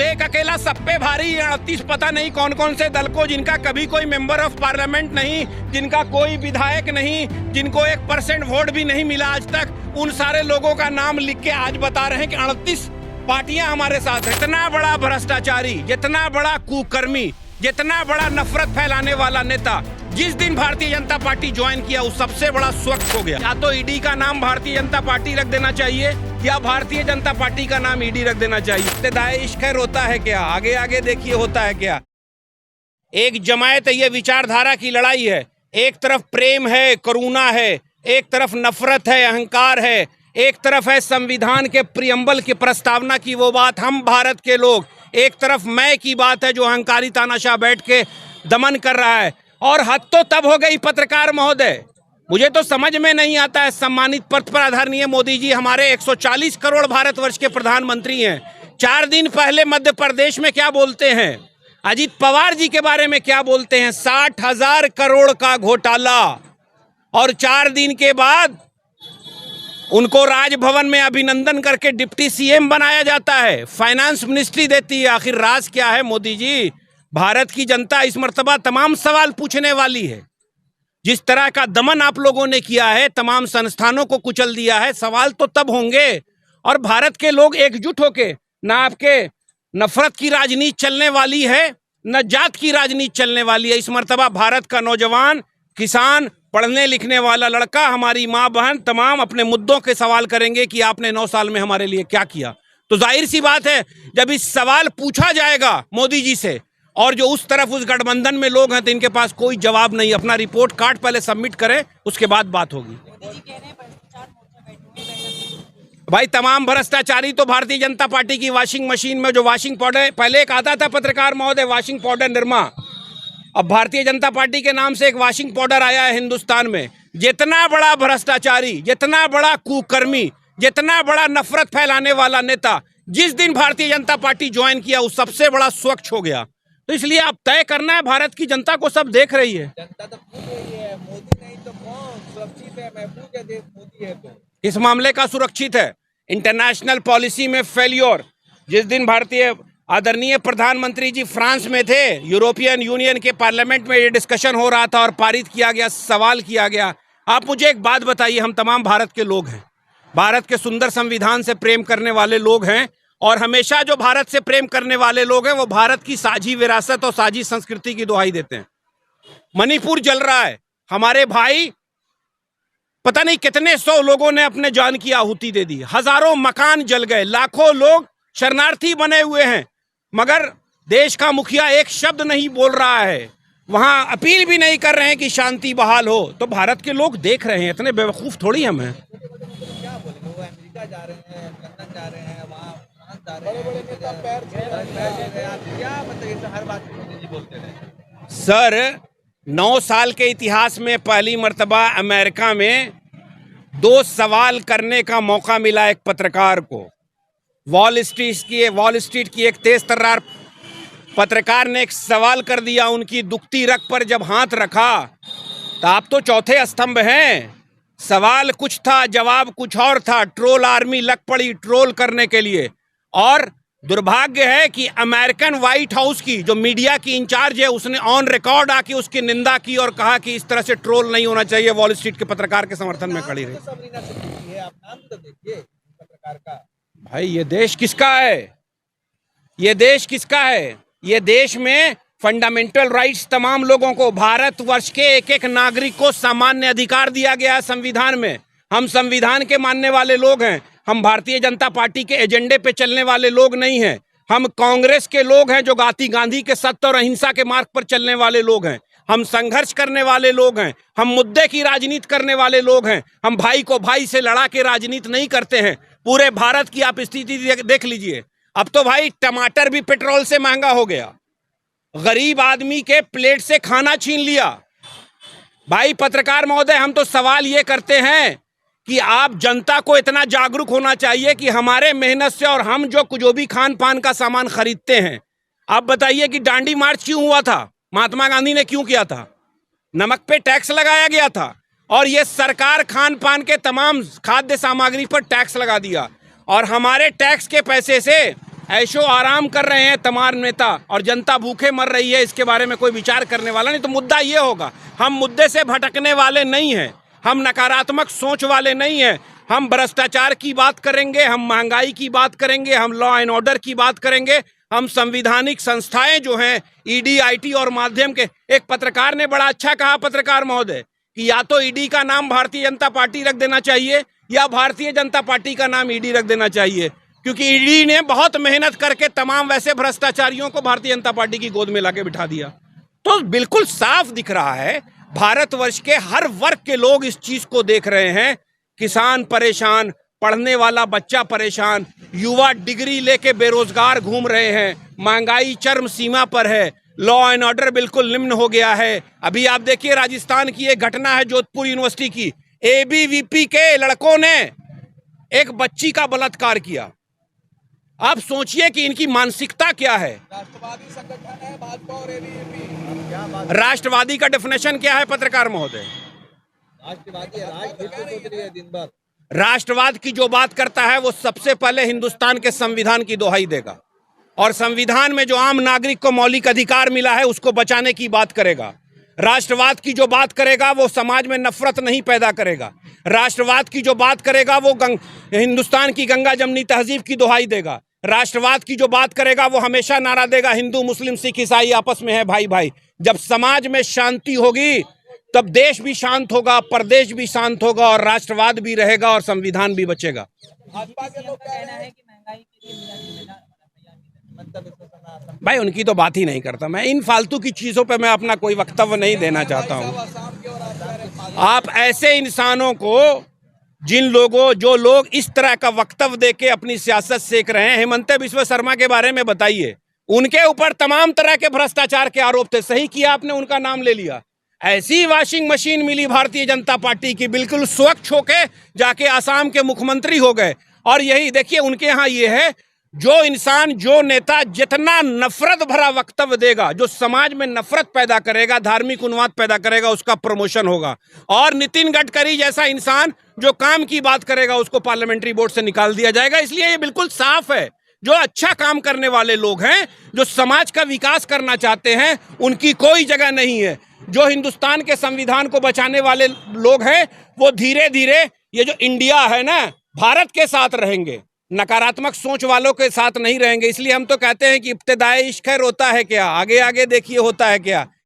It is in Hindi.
तो एक अकेला सब पे भारी 38 पता नहीं कौन कौन से दल को, जिनका कभी कोई मेंबर ऑफ पार्लियामेंट नहीं, जिनका कोई विधायक नहीं, जिनको 1% वोट भी नहीं मिला आज तक, उन सारे लोगों का नाम लिख के आज बता रहे हैं कि 38 पार्टियां हमारे साथ हैं। इतना बड़ा भ्रष्टाचारी, जितना बड़ा कुकर्मी, जितना बड़ा नफरत फैलाने वाला नेता जिस दिन भारतीय जनता पार्टी ज्वाइन किया उस सबसे बड़ा स्वच्छ हो गया। या तो ईडी का नाम भारतीय जनता पार्टी रख देना चाहिए या भारतीय जनता पार्टी का नाम ईडी रख देना चाहिए। इब्तिदाई इश्क होता है क्या, आगे आगे देखिए होता है क्या। एक जमायत ये विचारधारा की लड़ाई है, एक तरफ प्रेम है, करुणा है, एक तरफ नफरत है, अहंकार है, एक तरफ है संविधान के प्रियम्बल की प्रस्तावना की वो बात, हम भारत के लोग, एक तरफ मैं की बात है जो अहंकारी तानाशाह बैठ के दमन कर रहा है। और हद तो तब हो गई पत्रकार महोदय, मुझे तो समझ में नहीं आता है। सम्मानित पद पर आदरणीय मोदी जी हमारे 140 करोड़ भारतवर्ष के प्रधानमंत्री हैं, 4 दिन पहले मध्य प्रदेश में क्या बोलते हैं, अजीत पवार जी के बारे में क्या बोलते हैं, 60,000 करोड़ का घोटाला, और 4 दिन के बाद उनको राजभवन में अभिनंदन करके डिप्टी सीएम बनाया जाता है, फाइनेंस मिनिस्ट्री देती है। आखिर राज क्या है मोदी जी? भारत की जनता इस मर्तबा तमाम सवाल पूछने वाली है। जिस तरह का दमन आप लोगों ने किया है, तमाम संस्थानों को कुचल दिया है, सवाल तो तब होंगे। और भारत के लोग एकजुट होके, ना आपके नफरत की राजनीति चलने वाली है, न जात की राजनीति चलने वाली है। इस मर्तबा भारत का नौजवान, किसान, पढ़ने लिखने वाला लड़का, हमारी माँ बहन तमाम अपने मुद्दों के सवाल करेंगे कि आपने 9 साल में हमारे लिए क्या किया। तो जाहिर सी बात है जब इस सवाल पूछा जाएगा मोदी जी से, और जो उस तरफ उस गठबंधन में लोग हैं तो इनके पास कोई जवाब नहीं। अपना रिपोर्ट कार्ड पहले सबमिट करें, उसके बाद बात होगी। भाई तमाम भ्रष्टाचारी तो भारतीय जनता पार्टी की वॉशिंग मशीन में जो वॉशिंग पाउडर, पहले एक आता था पत्रकार महोदय वॉशिंग पाउडर निरमा, अब भारतीय जनता पार्टी के नाम से एक वॉशिंग पाउडर आया है हिंदुस्तान में। जितना बड़ा भ्रष्टाचारी, जितना बड़ा कुकर्मी, जितना बड़ा नफरत फैलाने वाला नेता जिस दिन भारतीय जनता पार्टी ज्वाइन किया उस सबसे बड़ा स्वच्छ हो गया। तो इसलिए अब तय करना है, भारत की जनता को सब देख रही है। जनता तो पूछ रही है, मोदी नहीं तो कौन सुरक्षित है? महफूज है देश, मोदी है तो। इस मामले का सुरक्षित है। इंटरनेशनल पॉलिसी में फेल्योर, जिस दिन भारतीय आदरणीय प्रधानमंत्री जी फ्रांस में थे, यूरोपियन यूनियन के पार्लियामेंट में ये डिस्कशन हो रहा था और पारित किया गया, सवाल किया गया। आप मुझे एक बात बताइए, हम तमाम भारत के लोग हैं, भारत के सुंदर संविधान से प्रेम करने वाले लोग हैं, और हमेशा जो भारत से प्रेम करने वाले लोग हैं वो भारत की साझी विरासत और साझी संस्कृति की दुहाई देते हैं। मणिपुर जल रहा है, हमारे भाई पता नहीं कितने 100 लोगों ने अपने जान की आहुति दे दी, हजारों मकान जल गए, लाखों लोग शरणार्थी बने हुए हैं, मगर देश का मुखिया एक शब्द नहीं बोल रहा है, वहां अपील भी नहीं कर रहे हैं कि शांति बहाल हो। तो भारत के लोग देख रहे हैं, इतने बेवकूफ थोड़ी हम हैं। क्या बोलेंगे? वो अमेरिका जा रहे हैं, लंदन जा रहे हैं, वहाँ बड़े-बड़े नेता पैर क्या मतलब हर बात मोदी जी बोलते रहे। सर 9 साल के इतिहास में पहली मर्तबा अमेरिका में 2 सवाल करने का मौका मिला एक पत्रकार को। वॉल स्ट्रीट की एक तेज तर्रार पत्रकार ने एक सवाल कर दिया, उनकी दुखती रग पर जब हाथ रखा तो आप तो चौथे स्तंभ हैं। सवाल कुछ था, जवाब कुछ और था। ट्रोल आर्मी लग पड़ी ट्रोल करने के लिए, और दुर्भाग्य है कि अमेरिकन व्हाइट हाउस की जो मीडिया की इंचार्ज है उसने ऑन रिकॉर्ड आके उसकी निंदा की और कहा कि इस तरह से ट्रोल नहीं होना चाहिए। वॉल स्ट्रीट के पत्रकार के समर्थन में खड़ी रही। आप नाम तो देखिए पत्रकार का। भाई ये देश किसका है? ये देश किसका है? ये देश में फंडामेंटल राइट्स तमाम लोगों को, भारतवर्ष के एक एक नागरिक को सामान्य अधिकार दिया गया है संविधान में। हम संविधान के मानने वाले लोग हैं, हम भारतीय जनता पार्टी के एजेंडे पे चलने वाले लोग नहीं हैं। हम कांग्रेस के लोग हैं जो गांधी के सत्य और अहिंसा के मार्ग पर चलने वाले लोग हैं। हम संघर्ष करने वाले लोग हैं, हम मुद्दे की राजनीति करने वाले लोग हैं। हम भाई को भाई से लड़ा के राजनीति नहीं करते हैं। पूरे भारत की आप स्थिति देख लीजिए, अब तो भाई टमाटर भी पेट्रोल से महंगा हो गया, गरीब आदमी के प्लेट से खाना छीन लिया। भाई पत्रकार महोदय, हम तो सवाल ये करते हैं कि आप जनता को इतना जागरूक होना चाहिए कि हमारे मेहनत से और हम जो भी खान पान का सामान खरीदते हैं, आप बताइए कि दांडी मार्च क्यों हुआ था? महात्मा गांधी ने क्यों किया था? नमक पे टैक्स लगाया गया था, और ये सरकार खान पान के तमाम खाद्य सामग्री पर टैक्स लगा दिया, और हमारे टैक्स के पैसे से ऐशो आराम कर रहे हैं तमाम नेता और जनता भूखे मर रही है, इसके बारे में कोई विचार करने वाला नहीं। तो मुद्दा ये होगा, हम मुद्दे से भटकने वाले नहीं हैं, हम नकारात्मक सोच वाले नहीं हैं। हम भ्रष्टाचार की बात करेंगे, हम महंगाई की बात करेंगे, हम लॉ एंड ऑर्डर की बात करेंगे, हम संविधानिक संस्थाएं जो हैं ईडी, आईटी और माध्यम के। एक पत्रकार ने बड़ा अच्छा कहा, पत्रकार महोदय, कि या तो ईडी का नाम भारतीय जनता पार्टी रख देना चाहिए या भारतीय जनता पार्टी का नाम ईडी रख देना चाहिए, क्योंकि ईडी ने बहुत मेहनत करके तमाम वैसे भ्रष्टाचारियों को भारतीय जनता पार्टी की गोद में लाके बिठा दिया। तो बिल्कुल साफ दिख रहा है, भारतवर्ष के हर वर्ग के लोग इस चीज को देख रहे हैं। किसान परेशान, पढ़ने वाला बच्चा परेशान, युवा डिग्री लेके बेरोजगार घूम रहे हैं, महंगाई चरम सीमा पर है, लॉ एंड ऑर्डर बिल्कुल निम्न हो गया है। अभी आप देखिए राजस्थान की एक घटना है, जोधपुर यूनिवर्सिटी की, एबीवीपी के लड़कों ने एक बच्ची का बलात्कार किया। आप सोचिए कि इनकी मानसिकता क्या है। राष्ट्रवादी संगठन है भाजपा और एबीवीपी। क्या बात? राष्ट्रवादी का डेफिनेशन क्या है पत्रकार महोदय? राष्ट्रवादी है दिन भर। राष्ट्रवाद की जो बात करता है वो सबसे पहले हिंदुस्तान के संविधान की दोहाई देगा और संविधान में जो आम नागरिक को मौलिक अधिकार मिला है उसको बचाने की बात करेगा। राष्ट्रवाद की जो बात करेगा वो समाज में नफरत नहीं पैदा करेगा। राष्ट्रवाद की जो बात करेगा वो हिंदुस्तान की गंगा जमनी तहजीब की दोहाई देगा। राष्ट्रवाद की जो बात करेगा वो हमेशा नारा देगा, हिंदू मुस्लिम सिख ईसाई आपस में है भाई भाई। जब समाज में शांति होगी तब देश भी शांत होगा, प्रदेश भी शांत होगा और राष्ट्रवाद भी रहेगा और संविधान भी बचेगा। भाजपा के लोग कहना है कि महंगाई के लिए भाई उनकी तो बात ही नहीं करता मैं। इन फालतू की चीजों पे मैं अपना कोई वक्तव्य नहीं देना चाहता हूँ। आप ऐसे इंसानों को, जिन लोगों, जो लोग इस तरह का वक्तव्य देके अपनी सियासत सेक रहे हैं, हेमंत बिस्वा शर्मा के बारे में बताइए। उनके ऊपर तमाम तरह के भ्रष्टाचार के आरोप थे, सही किया आपने, उनका नाम ले लिया। ऐसी वॉशिंग मशीन मिली भारतीय जनता पार्टी की, बिल्कुल स्वच्छ होके जाके आसाम के मुख्यमंत्री हो गए। और यही देखिए उनके यहाँ ये है, जो इंसान, जो नेता जितना नफरत भरा वक्तव्य देगा, जो समाज में नफरत पैदा करेगा, धार्मिक उन्माद पैदा करेगा, उसका प्रमोशन होगा। और नितिन गडकरी जैसा इंसान जो काम की बात करेगा उसको पार्लियामेंट्री बोर्ड से निकाल दिया जाएगा। इसलिए ये बिल्कुल साफ है, जो अच्छा काम करने वाले लोग हैं, जो समाज का विकास करना चाहते हैं, उनकी कोई जगह नहीं है। जो हिंदुस्तान के संविधान को बचाने वाले लोग हैं वो धीरे धीरे ये जो इंडिया है ना, भारत के साथ रहेंगे, नकारात्मक सोच वालों के साथ नहीं रहेंगे। इसलिए हम तो कहते हैं कि इब्तिदाई इश्क है, रोता है क्या, आगे आगे देखिए होता है क्या।